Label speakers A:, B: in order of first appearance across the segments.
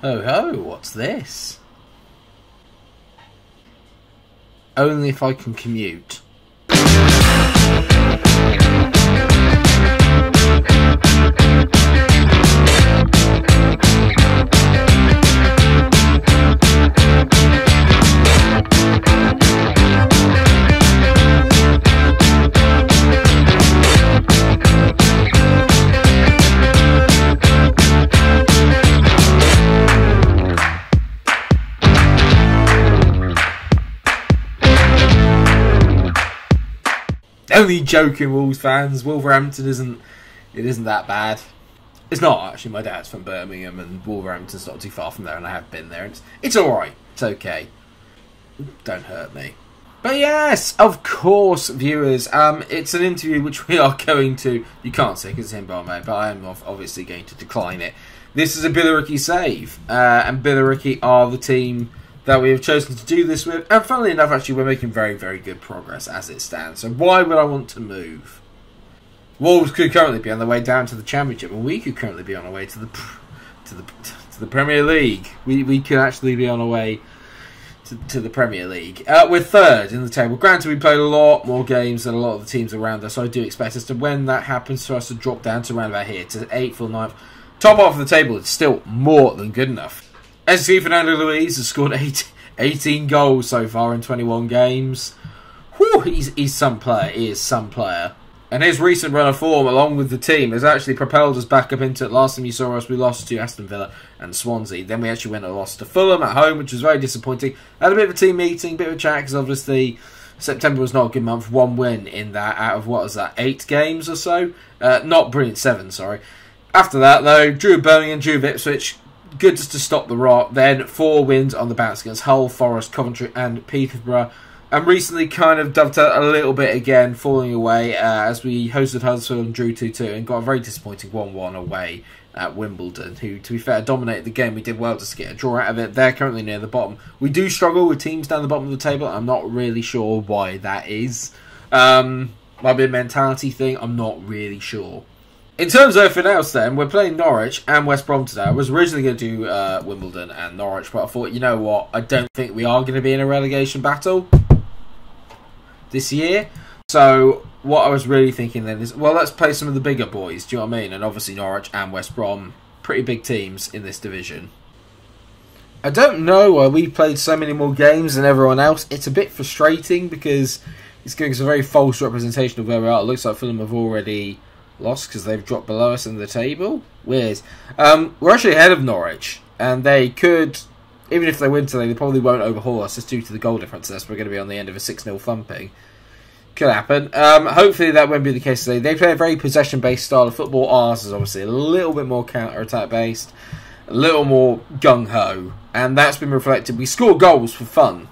A: Ho ho, what's this? Only if I can commute. Only joking, Wolves fans. Wolverhampton isn't that bad. It's not, actually. My dad's from Birmingham and Wolverhampton's not too far from there, and I have been there. It's alright. It's okay. Don't hurt me. But yes, of course, viewers, it's an interview which we are going to... You can't see because it's in Barmaid, but I am obviously going to decline it. This is a Billericay save, and Billericay are the team that we have chosen to do this with, and funnily enough, actually, we're making very, very good progress as it stands. So why would I want to move? Wolves could currently be on their way down to the Championship, and we could currently be on our way to the Premier League. We could actually be on our way to the Premier League. We're third in the table. Granted, we played a lot more games than a lot of the teams around us, so I do expect us to, when that happens, for us to drop down to around about here, to 8th or 9th. Top half of the table is still more than good enough. As you see, Fernando Luis has scored 18 goals so far in 21 games. Whew, he's some player. He is some player. And his recent run of form, along with the team, has actually propelled us back up into it. Last time you saw us, we lost to Aston Villa and Swansea. Then we actually went and lost to Fulham at home, which was very disappointing. Had a bit of a team meeting, a bit of a chat, because obviously September was not a good month. 1 win in that out of, what was that, 8 games or so? Not brilliant, 7, sorry. After that, though, drew Birmingham, drew Ipswich. Good just to stop the rot. Then 4 wins on the bounce against Hull, Forest, Coventry and Peterborough. And recently kind of dovetailed a little bit again, falling away as we hosted Huddersfield and drew 2-2 and got a very disappointing 1-1 away at Wimbledon, who, to be fair, dominated the game. We did well just to get a draw out of it. They're currently near the bottom. We do struggle with teams down the bottom of the table. I'm not really sure why that is. Might be a mentality thing. I'm not really sure. In terms of everything else then, we're playing Norwich and West Brom today. I was originally going to do Wimbledon and Norwich, but I thought, you know what, I don't think we are going to be in a relegation battle this year. So what I was really thinking then is, well, let's play some of the bigger boys, do you know what I mean? And obviously Norwich and West Brom, pretty big teams in this division. I don't know why we played so many more games than everyone else. It's a bit frustrating because it's giving us a very false representation of where we are. It looks like Fulham have already lost because they've dropped below us in the table. Weird. We're actually ahead of Norwich, and they could, even if they win today, they probably won't overhaul us just due to the goal difference. That's we're going to be on the end of a 6-0 thumping. Could happen. Hopefully that won't be the case today. They play a very possession-based style of football. Ours is obviously a little bit more counter-attack based, a little more gung-ho, and that's been reflected. We score goals for fun.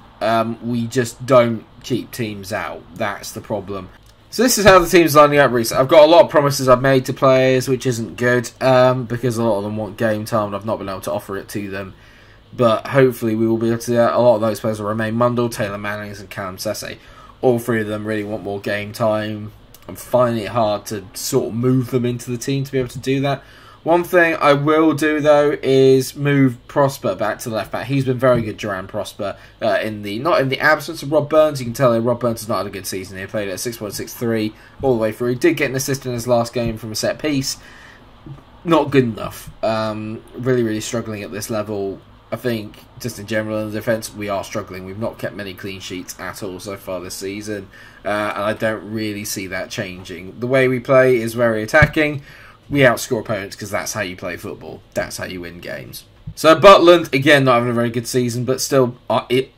A: We just don't keep teams out. That's the problem. So this is how the team's lining up recently. I've got a lot of promises I've made to players, which isn't good, because a lot of them want game time and I've not been able to offer it to them. But hopefully we will be able to. A lot of those players will remain. Mundell, Taylor Mannings and Callum Sesse. All 3 of them really want more game time. I'm finding it hard to sort of move them into the team to be able to do that. One thing I will do, though, is move Prosper back to the left back. He's been very good, Duran Prosper, not in the absence of Rob Burns. You can tell that Rob Burns has not had a good season. He played at 6.63 all the way through. He did get an assist in his last game from a set piece. Not good enough. Really, really struggling at this level. I think, just in general in the defence, we are struggling. We've not kept many clean sheets at all so far this season. And I don't really see that changing. The way we play is very attacking. We outscore opponents because that's how you play football. That's how you win games. So Butland, again, not having a very good season, but still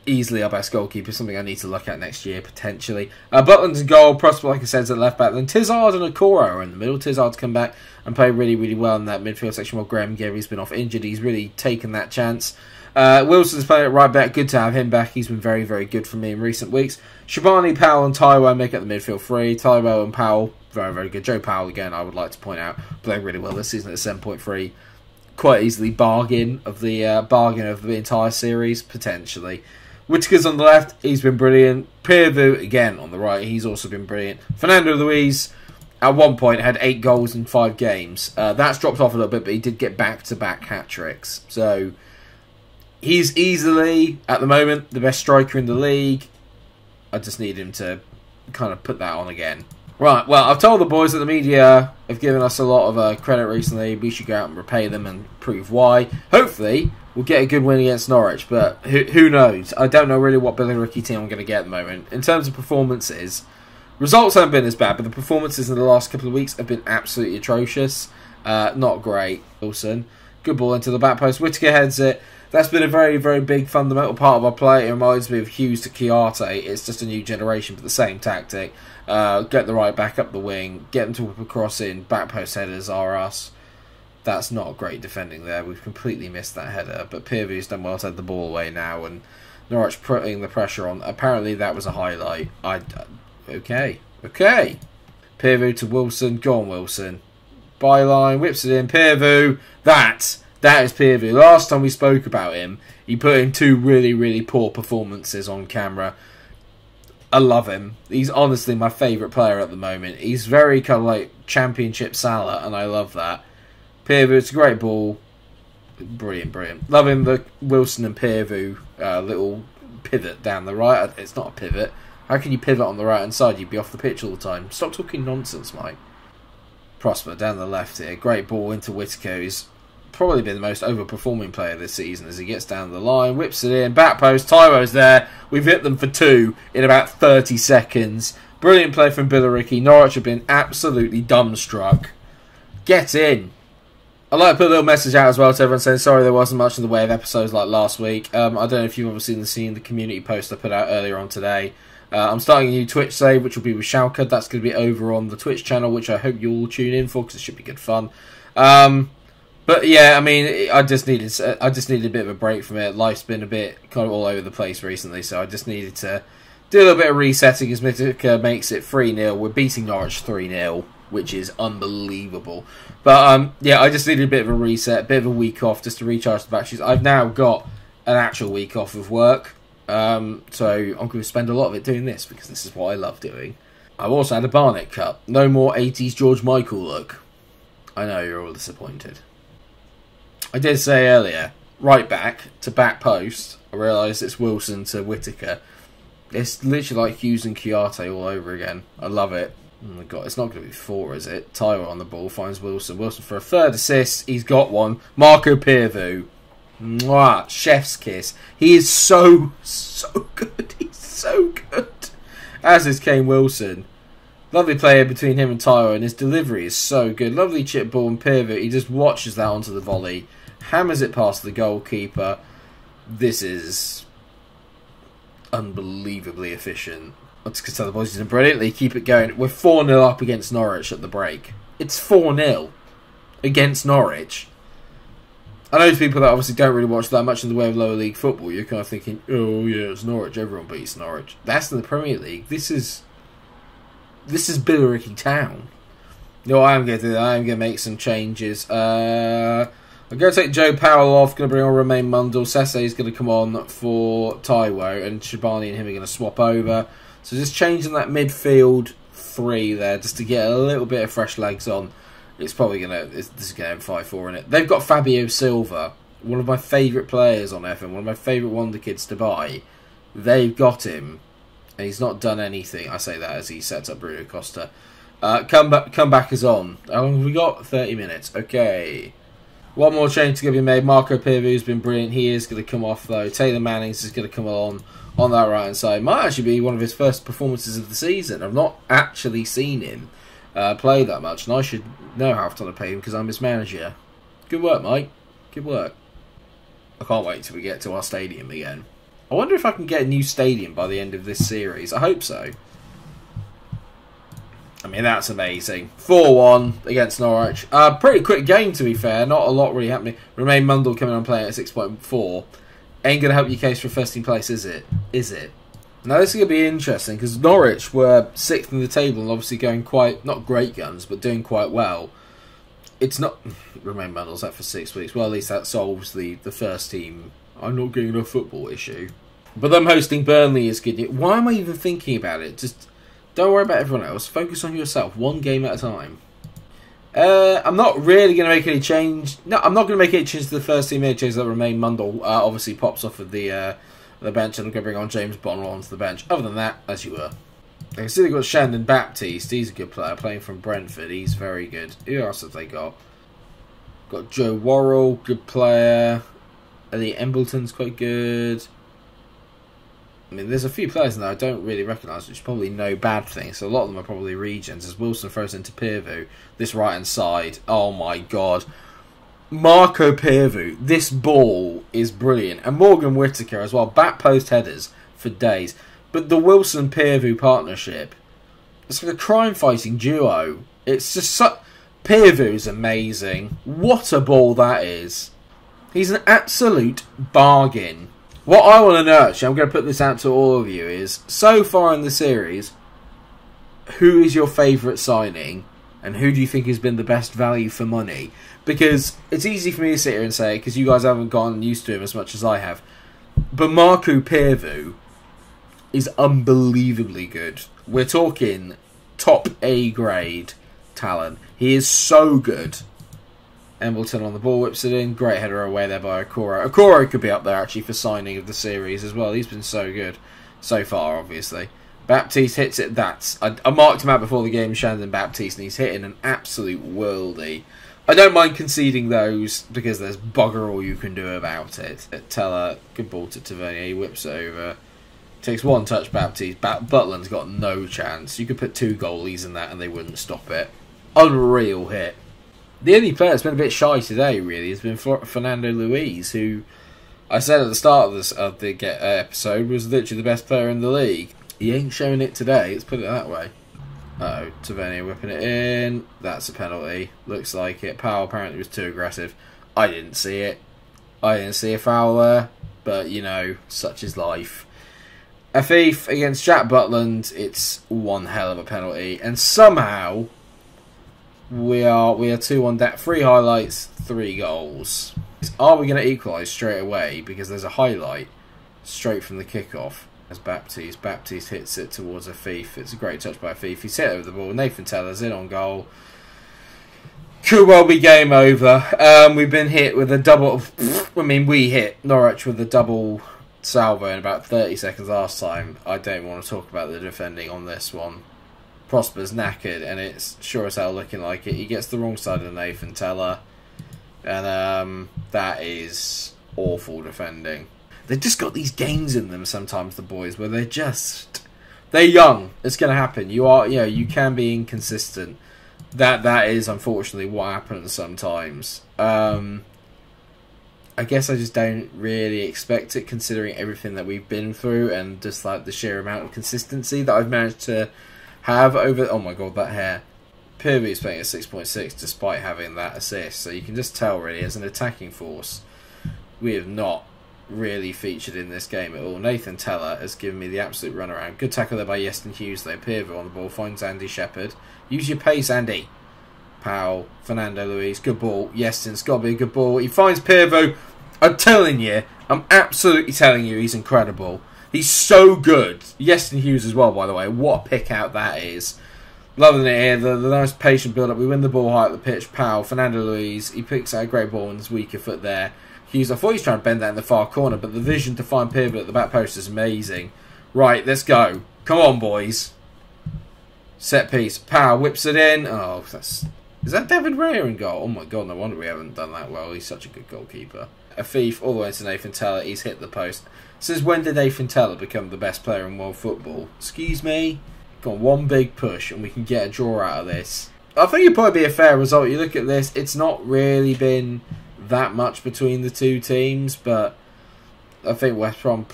A: easily our best goalkeeper. Something I need to look at next year, potentially. Butland's goal, Prosper, like I said, is at left back. Then Tizard and Okoro are in the middle. Tizard's come back and played really, really well in that midfield section while Graham Gary's been off injured. He's really taken that chance. Wilson's playing at right back. Good to have him back. He's been very, very good for me in recent weeks. Shabani, Powell and Taiwo make up the midfield 3. Taiwo and Powell, very, very good. Joe Powell, again, I would like to point out, playing really well this season at 7.3. Quite easily bargain of the entire series, potentially. Whittaker's on the left, he's been brilliant. Peervu, again, on the right, he's also been brilliant. Fernando Luis, at one point, had 8 goals in 5 games. That's dropped off a little bit, but he did get back-to-back hat-tricks. So, He's easily, at the moment, the best striker in the league. I just need him to kind of put that on again. Right, well, I've told the boys that the media have given us a lot of credit recently. We should go out and repay them and prove why. Hopefully, we'll get a good win against Norwich, but who knows? I don't know really what Billericay team I'm going to get at the moment. In terms of performances, results haven't been as bad, but the performances in the last couple of weeks have been absolutely atrocious. Not great. Wilson, good ball into the back post. Whittaker heads it. That's been a very, very big fundamental part of our play. It reminds me of Hughes to Chiarte. It's just a new generation, but the same tactic. Get the right back up the wing, get them to whip a cross in, back post headers are us. That's not great defending there. We've completely missed that header, but Pearview's done well to head the ball away now, and Norwich putting the pressure on. Apparently that was a highlight. Okay. Pearview to Wilson. Go on, Wilson. Byline, whips it in. Pearview. That is Pearview. Last time we spoke about him, he put in 2 really, really poor performances on camera. I love him. He's honestly my favourite player at the moment. He's very kind of like Championship Salah, and I love that. Pearview, it's a great ball. Brilliant. Loving the Wilson and Pearview little pivot down the right. It's not a pivot. How can you pivot on the right-hand side? You'd be off the pitch all the time. Stop talking nonsense, Mike. Prosper down the left here. Great ball into Whittaker. He's probably been the most overperforming player this season as he gets down the line, whips it in, back post, Tyro's there. We've hit them for 2 in about 30 seconds. Brilliant play from Billericay. Norwich have been absolutely dumbstruck. Get in. I'd like to put a little message out as well to everyone saying sorry there wasn't much in the way of episodes like last week. I don't know if you've obviously seen the community post I put out earlier on today. I'm starting a new Twitch save, which will be with Schalke. That's going to be over on the Twitch channel, which I hope you'll all tune in for because it should be good fun. But yeah, I mean, I just needed a bit of a break from it. Life's been a bit kind of all over the place recently, so I just needed to do a little bit of resetting as Mikero makes it 3-0. We're beating Norwich 3-0, which is unbelievable. But yeah, I just needed a bit of a reset, a bit of a week off just to recharge the batteries. I've now got an actual week off of work, so I'm going to spend a lot of it doing this because this is what I love doing. I've also had a Barnet Cup. No more 80s George Michael look. I know you're all disappointed. I did say earlier, right back to back post, I realised it's Wilson to Whittaker. It's literally like Hughes and Chiarte all over again. I love it. Oh my god, it's not going to be 4, is it? Tyro on the ball, finds Wilson. Wilson for a third assist. He's got one. Marco Pearview. Mwah, chef's kiss. He is so good. He's so good. As is Kane Wilson. Lovely player between him and Tyro, and his delivery is so good. Lovely chip ball, and Pearview, he just watches that onto the volley. Hammers it past the goalkeeper. This is unbelievably efficient. I just tell the boys he's done brilliantly. Keep it going. We're 4-0 up against Norwich at the break. It's 4-0 against Norwich. I know people that obviously don't really watch that much in the way of lower league football. You're kind of thinking, oh yeah, it's Norwich. Everyone beats Norwich. That's in the Premier League. This is Billericay Town. You know what I'm going to do? I'm going to make some changes. I'm going to take Joe Powell off. Going to bring on Romain Mundle. Sesse is going to come on for Taiwo, and Shabani and him are going to swap over. So just changing that midfield 3 there, just to get a little bit of fresh legs on. It's probably going to... This is going to have 5-4 in it. They've got Fabio Silva, one of my favourite players on FM, one of my favourite wonder kids to buy. They've got him, and he's not done anything. I say that as he sets up Bruno Costa. Come back as on. How long have we got? 30 minutes. Okay. One more change to be made. Marco Pearview's been brilliant. He is going to come off, though. Taylor Mannings is going to come on that right-hand side. Might actually be one of his first performances of the season. I've not actually seen him play that much, and I should know how to pay him because I'm his manager. Good work, Mike. Good work. I can't wait till we get to our stadium again. I wonder if I can get a new stadium by the end of this series. I hope so. I mean, that's amazing. 4-1 against Norwich. Pretty quick game, to be fair. Not a lot really happening. Romain Mundle coming on playing at 6.4. Ain't going to help your case for first team place, is it? Is it? Now, this is going to be interesting, because Norwich were 6th in the table and obviously going quite, not great guns, but doing quite well. It's not... Romain Mundle's out for 6 weeks. Well, at least that solves the first team, I'm not getting enough football issue. But them hosting Burnley is good. Why am I even thinking about it? Just... don't worry about everyone else. Focus on yourself. One game at a time. I'm not really going to make any change. No, I'm not going to make any change to the first team changes that remain. Mundell obviously pops off of the bench, and I'm going to bring on James Bonnell onto the bench. Other than that, as you were. I can see they've got Shandon Baptiste. He's a good player, playing from Brentford. He's very good. Who else have they got? Got Joe Worrell, good player. Eddie Embleton's quite good. I mean, there's a few players in there I don't really recognise, which is probably no bad thing. So a lot of them are probably regions. As Wilson throws into Peervu, this right-hand side. Oh my god. Marco Peervu, this ball is brilliant. And Morgan Whittaker as well. Back post headers for days. But the Wilson-Peervu partnership, it's like a crime-fighting duo. It's just so... Peervu's amazing. What a ball that is. He's an absolute bargain. What I want to know, actually, I'm going to put this out to all of you, is, so far in the series, who is your favourite signing, and who do you think has been the best value for money? Because it's easy for me to sit here and say, because you guys haven't gotten used to him as much as I have, but Marco Peervu is unbelievably good. We're talking top A grade talent. He is so good. Embleton on the ball, whips it in. Great header away there by Okoro. Okoro could be up there actually for signing of the series as well. He's been so good so far, obviously. Baptiste hits it. I marked him out before the game, Shandon Baptiste, and he's hitting an absolute worldie. I don't mind conceding those because there's bugger all you can do about it. Teller, good ball to Tavernier, he whips it over. Takes one touch, Baptiste. Butland's got no chance. You could put 2 goalies in that and they wouldn't stop it. Unreal hit. The only player that's been a bit shy today, really, has been Fernando Luiz, who I said at the start of the episode was literally the best player in the league. He ain't showing it today, let's put it that way. Uh-oh, Tavernier whipping it in. That's a penalty. Looks like it. Powell apparently was too aggressive. I didn't see it. I didn't see a foul there. But, you know, such is life. A FAVE against Jack Butland, it's one hell of a penalty. And somehow, we are 2-1 down. 3 highlights, 3 goals. Are we going to equalise straight away? Because there's a highlight straight from the kickoff. As Baptiste hits it towards a FAVE. It's a great touch by a FAVE. He's hit over the ball. Nathan Teller's in on goal. Could well be game over. We've been hit with a double... I mean, we hit Norwich with a double salvo in about 30 seconds last time. I don't want to talk about the defending on this one. Prosper's knackered, and it's sure as hell looking like it. He gets the wrong side of Nathan Teller. And that is awful defending. They've just got these games in them sometimes, the boys, where they're young. It's going to happen. You can be inconsistent. That is unfortunately what happens sometimes. I guess I just don't really expect it, considering everything that we've been through and just like the sheer amount of consistency that I've managed to have over. Oh my god, that hair. Peervu is playing at 6.6 despite having that assist, so you can just tell really as an attacking force we have not really featured in this game at all. Nathan Teller has given me the absolute runaround. Good tackle there by Yeston Hughes though. Peervu on the ball, finds Andy Shepherd. Use your pace, Andy. Powell, Fernando Luiz, good ball. Yeston's got to be a good ball. He finds Peervu. I'm telling you, I'm absolutely telling you, he's incredible. He's so good. Yeston Hughes as well, by the way. What a pick out that is. Loving it here. The nice patient build up. We win the ball high at the pitch. Powell, Fernando Luiz. He picks out a great ball on his weaker foot there. Hughes, I thought he was trying to bend that in the far corner, but the vision to find Peervu at the back post is amazing. Right, let's go. Come on, boys. Set piece. Powell whips it in. Oh, is that David Raya in goal? Oh my god, no wonder we haven't done that well. He's such a good goalkeeper. A FAVE all the way to Nathan Teller. He's hit the post. Since when did Nathan Teller become the best player in world football? Excuse me? Got one big push and we can get a draw out of this. I think it'd probably be a fair result. You look at this, it's not really been that much between the two teams, but I think West Brom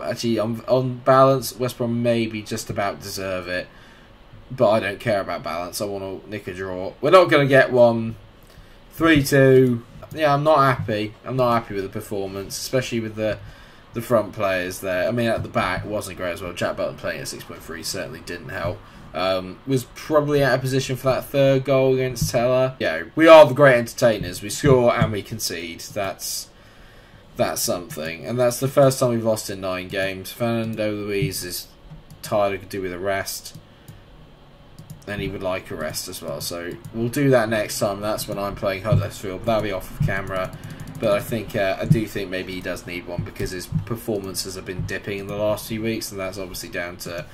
A: actually on balance, West Brom maybe just about deserve it, but I don't care about balance. I want to nick a draw. We're not going to get one. 3-2. Yeah, I'm not happy. I'm not happy with the performance, especially with the front players there. I mean, at the back, it wasn't great as well. Jack Butland playing at 6.3 certainly didn't help. Was probably out of position for that 3rd goal against Teller. Yeah, we are the great entertainers. We score and we concede. That's something. And that's the first time we've lost in 9 games. Fernando Luiz is tired and could do with a rest. and he would like a rest as well. So we'll do that next time. That's when I'm playing Huddersfield. That'll be off of camera. But I do think maybe he does need one because his performances have been dipping in the last few weeks, and that's obviously down to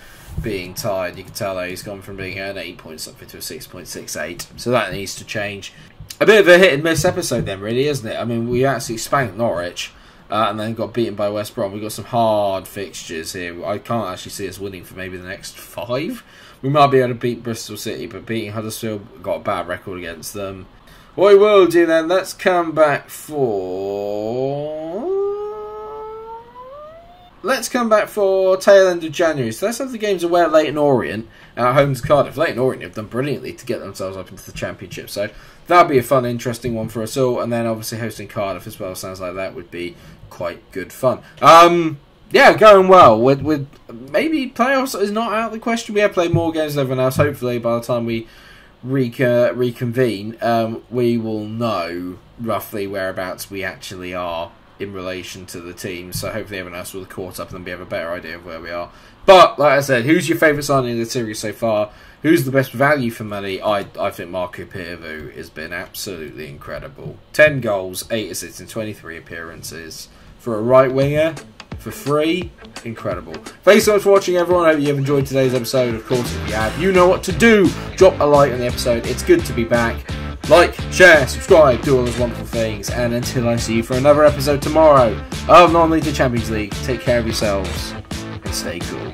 A: being tired. You can tell that he's gone from being an 8 point something to a 6.68. So that needs to change. A bit of a hit and miss episode then, really, isn't it? I mean, we actually spanked Norwich. And then got beaten by West Brom. We've got some hard fixtures here. I can't actually see us winning for maybe the next 5. We might be able to beat Bristol City, but beating Huddersfield, got a bad record against them. What we will do then, let's come back for tail end of January. So let's have the games away at Leyton Orient at home to Cardiff. Leyton Orient have done brilliantly to get themselves up into the Championship. So that'll be a fun, interesting one for us all. And then obviously hosting Cardiff as well. Sounds like that would be quite good fun. Yeah, going well. With maybe playoffs is not out of the question. We have played more games than everyone else. Hopefully by the time we reconvene, we will know roughly whereabouts we actually are in relation to the team. So hopefully everyone else will have caught up and we have a better idea of where we are. But like I said, who's your favourite signing in the series so far? Who's the best value for money? I think Marco Pirvu has been absolutely incredible. 10 goals, 8 assists in 23 appearances. For a right winger, for free, incredible. Thanks so much for watching, everyone. I hope you have enjoyed today's episode. Of course, if you have, you know what to do. Drop a like on the episode. It's good to be back. Like, share, subscribe, do all those wonderful things. And until I see you for another episode tomorrow of Non-League to Champions League, take care of yourselves and stay cool.